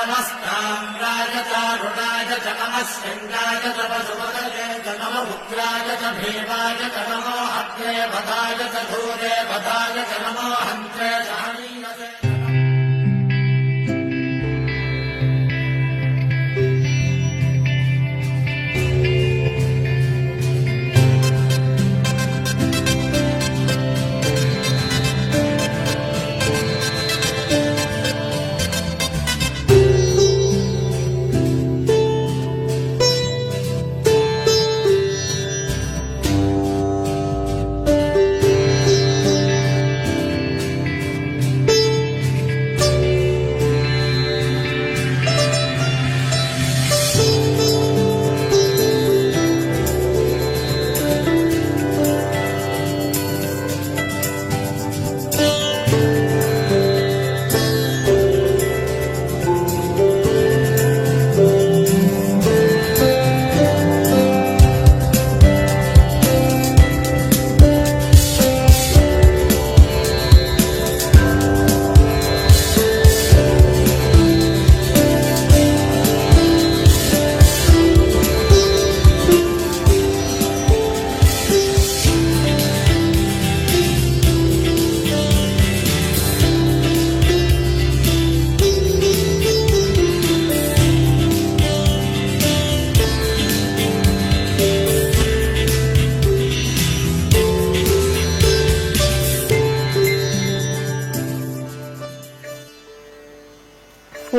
नमस्ताम्राय च नमस्यङ्गाय च पशुपतये च नमरुद्राय च भीमाय च नमो हत्रे भदाय च धूरे भदाय च नमो हन्त्रे च हनीयसे।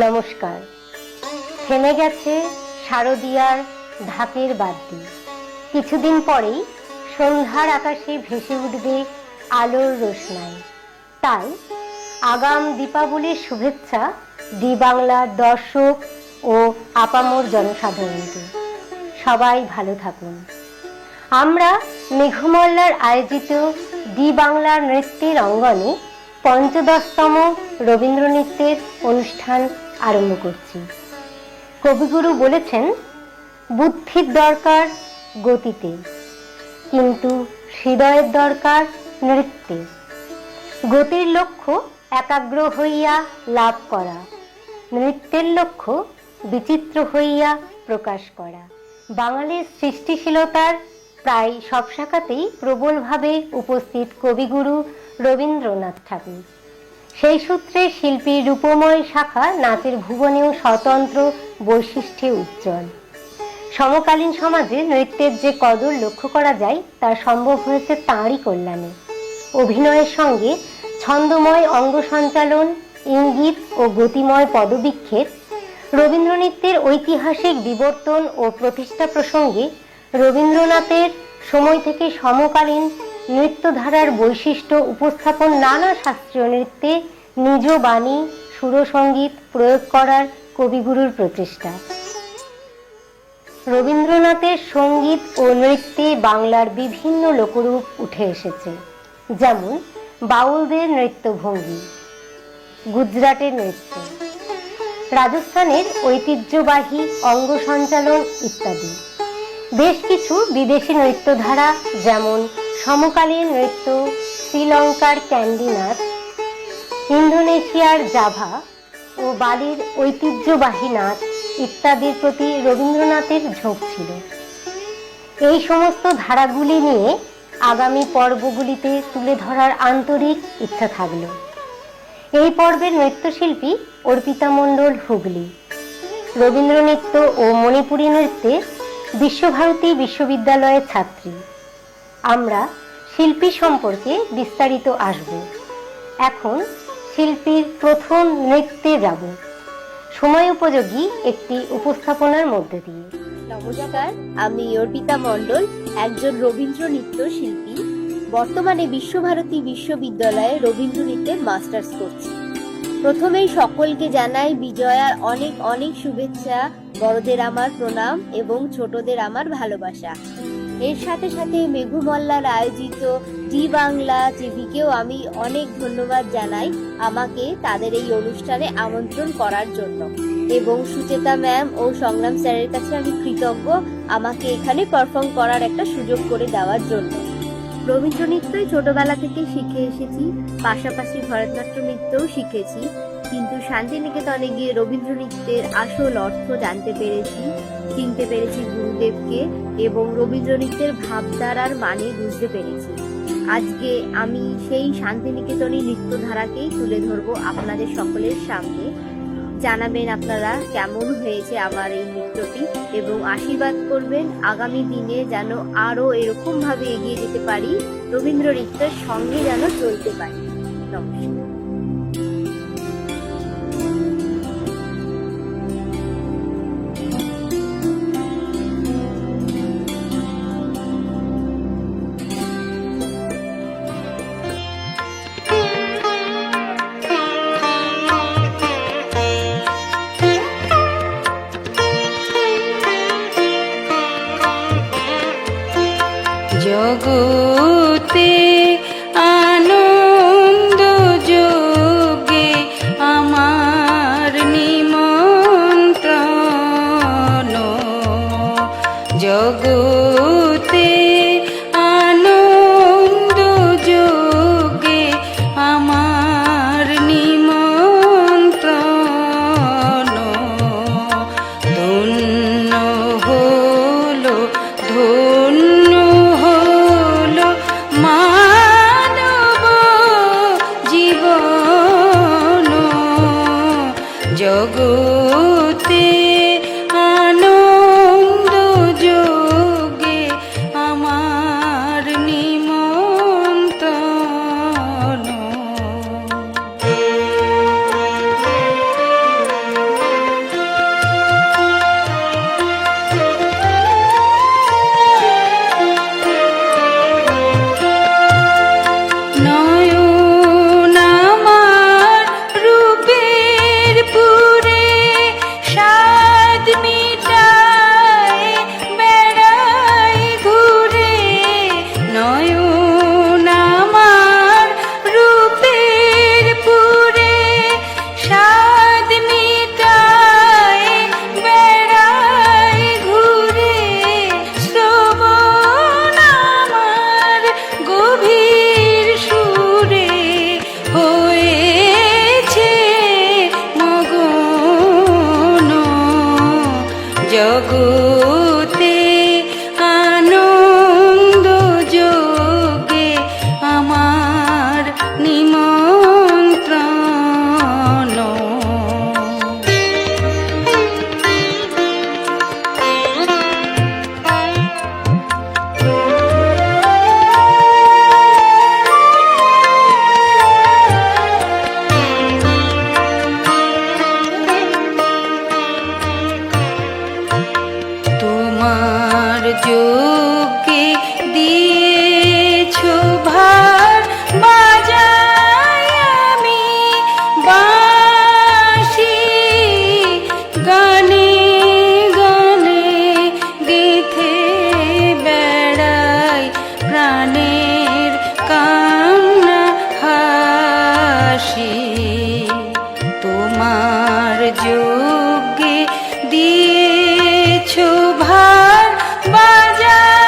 নমস্কার। থেমে গেছে শারদীয়ার ঢাকের বাদ্যি। কিছুদিন পরেই সন্ধ্যার আকাশে ভেসে উঠবে আলোর রোশনাই। তাই আগাম দীপাবলির শুভেচ্ছা ডি বাংলার দর্শক ও আপামর জনসাধারণকে। সবাই ভালো থাকুন। আমরা মেঘমল্লার আয়োজিত ডি বাংলার নৃত্যের অঙ্গনে পঞ্চদশতম রবীন্দ্র নৃত্যের অনুষ্ঠান আরম্ভ করছি। কবিগুরু বলেছেন, বুদ্ধির দরকার গতিতে, কিন্তু হৃদয়ের দরকার নৃত্যে। গতির লক্ষ্য একাগ্র হইয়া লাভ করা, নৃত্যের লক্ষ্য বিচিত্র হইয়া প্রকাশ করা। বাঙালির সৃষ্টিশীলতার প্রায় সব শাখাতেই প্রবলভাবে উপস্থিত কবিগুরু রবীন্দ্রনাথ ঠাকুর। সেই সূত্রে শিল্পীর রূপময় শাখা নাচের ভুবনেও স্বতন্ত্র বৈশিষ্ট্যে উজ্জ্বল। সমকালীন সমাজে নৃত্যের যে কদর লক্ষ্য করা যায় তা সম্ভব হয়েছে তাঁরই কল্যাণে। অভিনয়ের সঙ্গে ছন্দময় অঙ্গ সঞ্চালন, ইঙ্গিত ও গতিময় পদবিক্ষেপ রবীন্দ্র নৃত্যের ঐতিহাসিক বিবর্তন ও প্রতিষ্ঠা প্রসঙ্গে রবীন্দ্রনাথের সময় থেকে সমকালীন নৃত্যধারার বৈশিষ্ট্য উপস্থাপন নানা শাস্ত্রীয় নৃত্যে নিজ বাণী সুরসঙ্গীত প্রয়োগ করার কবিগুরুর প্রচেষ্টা। রবীন্দ্রনাথের সঙ্গীত ও নৃত্যে বাংলার বিভিন্ন লোকরূপ উঠে এসেছে, যেমন বাউলদের নৃত্যভঙ্গি, গুজরাটের নৃত্য, রাজস্থানের ঐতিহ্যবাহী অঙ্গ সঞ্চালন ইত্যাদি। বেশ কিছু বিদেশি নৃত্যধারা যেমন সমকালীন নৃত্য, শ্রীলঙ্কার ক্যান্ডি নাচ, ইন্দোনেশিয়ার জাভা ও বালির ঐতিহ্যবাহী নাচ ইত্যাদির প্রতি রবীন্দ্রনাথের ঝোঁক ছিল। এই সমস্ত ধারাগুলি নিয়ে আগামী পর্বগুলিতে তুলে ধরার আন্তরিক ইচ্ছা থাকল। এই পর্বের নৃত্যশিল্পী অর্পিতা মণ্ডল, হুগলি। রবীন্দ্র নৃত্য ও মণিপুরী নৃত্যে বিশ্বভারতী বিশ্ববিদ্যালয়ের ছাত্রী। আমরা শিল্পী সম্পর্কে বিস্তারিত আসব। এখন শিল্পীর প্রথম নৃত্যে যাব, সময় উপযোগী একটি উপস্থাপনার মধ্যে দিয়ে। নমস্কার, আমি অর্পিতা মণ্ডল, একজন রবীন্দ্র নৃত্য শিল্পী। বর্তমানে বিশ্বভারতী বিশ্ববিদ্যালয়ে রবীন্দ্র নৃত্যের মাস্টার্স করছি। প্রথমেই সকলকে জানাই বিজয়ার অনেক অনেক শুভেচ্ছা, বড়দের আমার প্রণাম এবং ছোটদের আমার ভালোবাসা। এর সাথে সাথে মেঘমল্লার আয়োজিত ডি বাংলা টিভিকেও আমি অনেক ধন্যবাদ জানাই আমাকে তাদের এই অনুষ্ঠানে আমন্ত্রণ করার জন্য, এবং সুচেতা ম্যাম ও সংগ্রাম স্যারের কাছে আমি কৃতজ্ঞ আমাকে এখানে পারফর্ম করার একটা সুযোগ করে দেওয়ার জন্য। রবীন্দ্র নৃত্যই ছোটবেলা থেকে শিখে এসেছি, পাশাপাশি ভরতনাট্যম নৃত্যও শিখেছি। কিন্তু শান্তিনিকেতনে গিয়ে রবীন্দ্র নৃত্যের আসল অর্থ জানতে পেরেছি, চিনতে পেরেছি গুরুদেবকে এবং রবীন্দ্র নৃত্যের ভাবধারার মানে বুঝতে পেরেছি। আজকে আমি সেই শান্তিনিকেতনী নৃত্যধারাকেই তুলে ধরবো আপনাদের সকলের সামনে। জানাবেন আপনারা কেমন হয়েছে আমার এই নৃত্যটি এবং আশীর্বাদ করবেন আগামী দিনে যেন আরো এরকম ভাবে এগিয়ে যেতে পারি, রবীন্দ্র নৃত্যের সঙ্গে যেন চলতে পারি। নমস্কার। জগতে আনন্দ যোগে আমার নিমন্ত্রণ, জগতে আনন্দ যোগে আমার নিমন্ত্রণ, ধন্য হলো ধন্য হলো মানব জীবন, জগতে আনন্দ যোগে আমার নিমন্ত্রণ। নয়ন আমার রূপের পুরে স্বাদ মিটায় বেড়াই ঘুরে, নয়ন আমার রূপের পুরে স্বাদ মিটায় বেড়াই ঘুরে, শ্রবণ আমার গভীর সুরে হয়েছে মগন, জগতে আনন্দ যোগে আমার নিমন্ত্রণ। তোমার যোগে দিয়েছ ভার বাজাই আমি বাঁশি, গানে গানে গেথে বেড়াই প্রাণের কান্না হাসি, তোমার যোগে দিয়েছ ভার বাজাই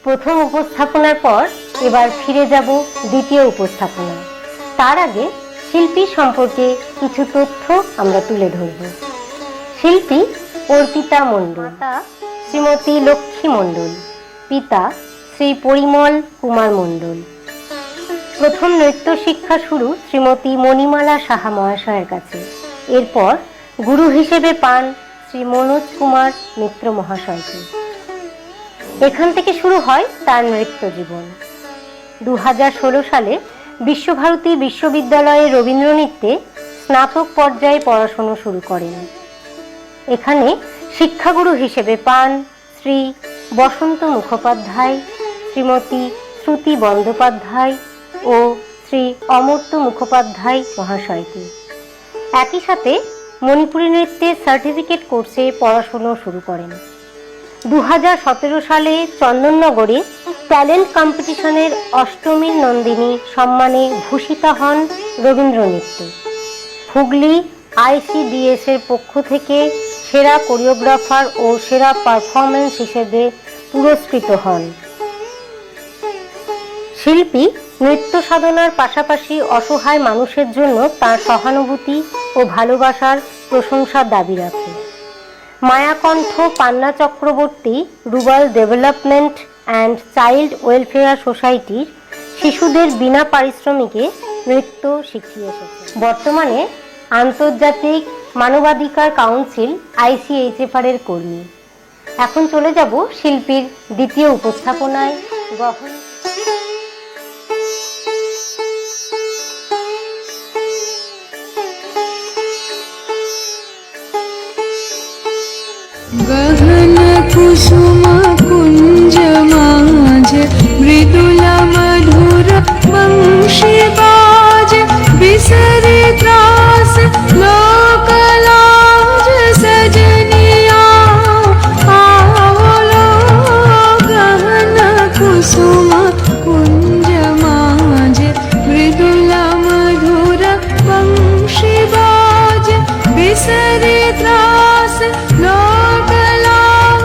প্রথম উপস্থাপনার পর এবার ফিরে যাব দ্বিতীয় উপস্থাপনা। তার আগে শিল্পী সম্পর্কে কিছু তথ্য আমরা তুলে ধরব। শিল্পী অর্পিতা মণ্ডল, মাতা শ্রীমতী লক্ষ্মী মণ্ডল, পিতা শ্রী পরিমল কুমার মণ্ডল। প্রথম নৃত্য শিক্ষা শুরু শ্রীমতী মণিমালা সাহা মহাশয়ের কাছে। এরপর গুরু হিসেবে পান শ্রী মনোজ কুমার মিত্র মহাশয়কে। এখান থেকে শুরু হয় তার নৃত্য জীবন। 2016 সালে বিশ্বভারতী বিশ্ববিদ্যালয়ে রবীন্দ্র নৃত্যে স্নাতক পর্যায়ে পড়াশোনা শুরু করেন। এখানে শিক্ষাগুরু হিসেবে পান শ্রী বসন্ত মুখোপাধ্যায়, শ্রীমতী শ্রুতি বন্দ্যোপাধ্যায় ও শ্রী অমর্ত্য মুখোপাধ্যায় মহাশয়কে। একই সাথে মণিপুরী নৃত্যের সার্টিফিকেট কোর্সে পড়াশোনা শুরু করেন। 2017 সালে চন্দননগরে ট্যালেন্ট কম্পিটিশনের অষ্টমীর নন্দিনী সম্মানে ভূষিতা হন রবীন্দ্র নৃত্যে। হুগলি ICDS এর পক্ষ থেকে সেরা কোরিওগ্রাফার ও সেরা পারফরমেন্স হিসেবে পুরস্কৃত হন। শিল্পী নৃত্য সাধনার পাশাপাশি অসহায় মানুষের জন্য তার সহানুভূতি ও ভালোবাসার প্রশংসার দাবি রাখে। মায়াকণ্ঠ Panna Chakraborty rural development and child welfare সোসাইটির শিশুদের বিনা পারিশ্রমিকে নৃত্য শিখিয়ে এসেছে। বর্তমানে আন্তর্জাতিক মানবাধিকার কাউন্সিল ICHFR এর কর্মী। এখন চলে যাব শিল্পীর দ্বিতীয় উপস্থাপনায়। গহন गहन कुसुम कुंज माज मृदुल मधुर वंशी बाज बिसरे त्रास लोक लाज सजनिया आवलो। गहन कुसुम कुंज माज मृदुल मधुर वंशी बाज बिसरे त्रास लोक लाज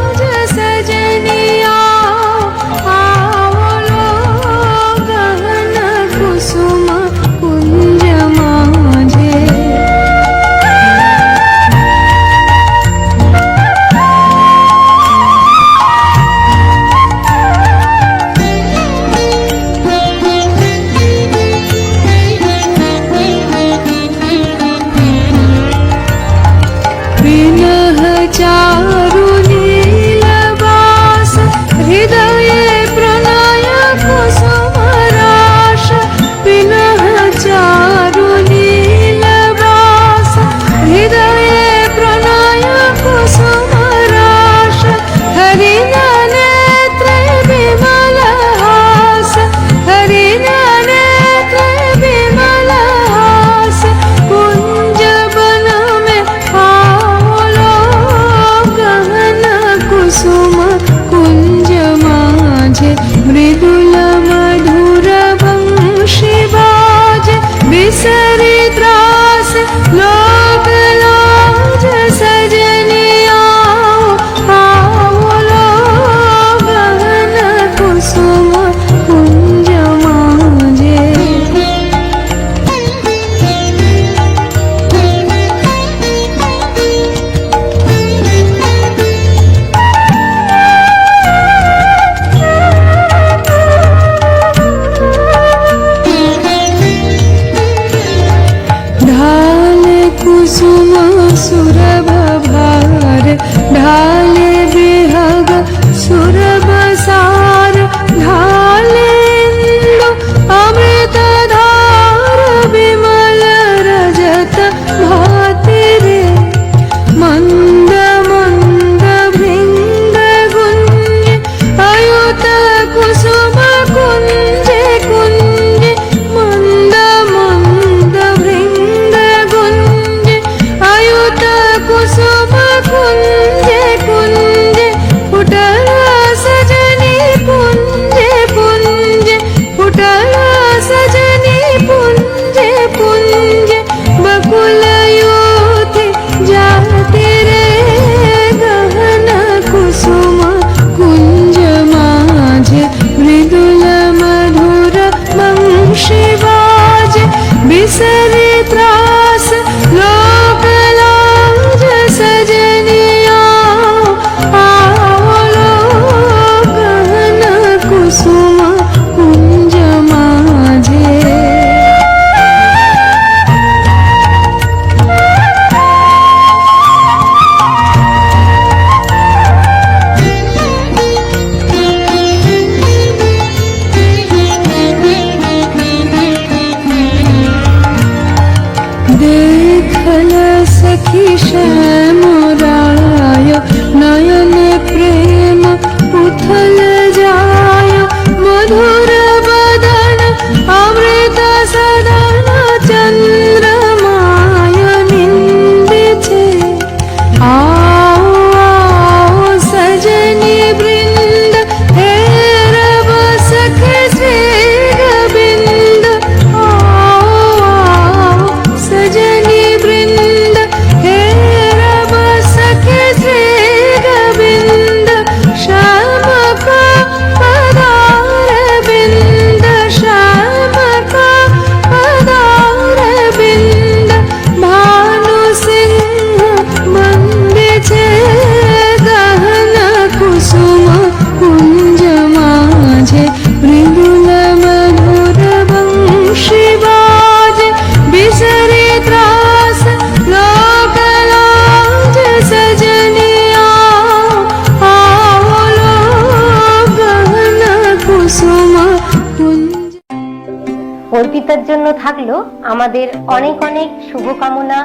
অর্পিতার জন্য থাকলো আমাদের অনেক অনেক শুভকামনা,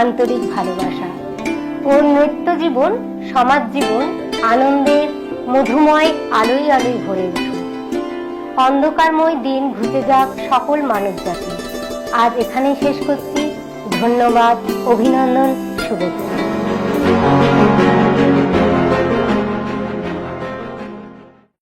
আন্তরিক ভালোবাসা। ওর নৃত্য জীবন, সমাজ জীবন আনন্দের মধুময় আলোয় আলোয় ভরে উঠুক। অন্ধকারময় দিন ঘুচে যাক সকল মানব জাতি। আজ এখানেই শেষ করছি। ধন্যবাদ, অভিনন্দন, শুভেচ্ছা।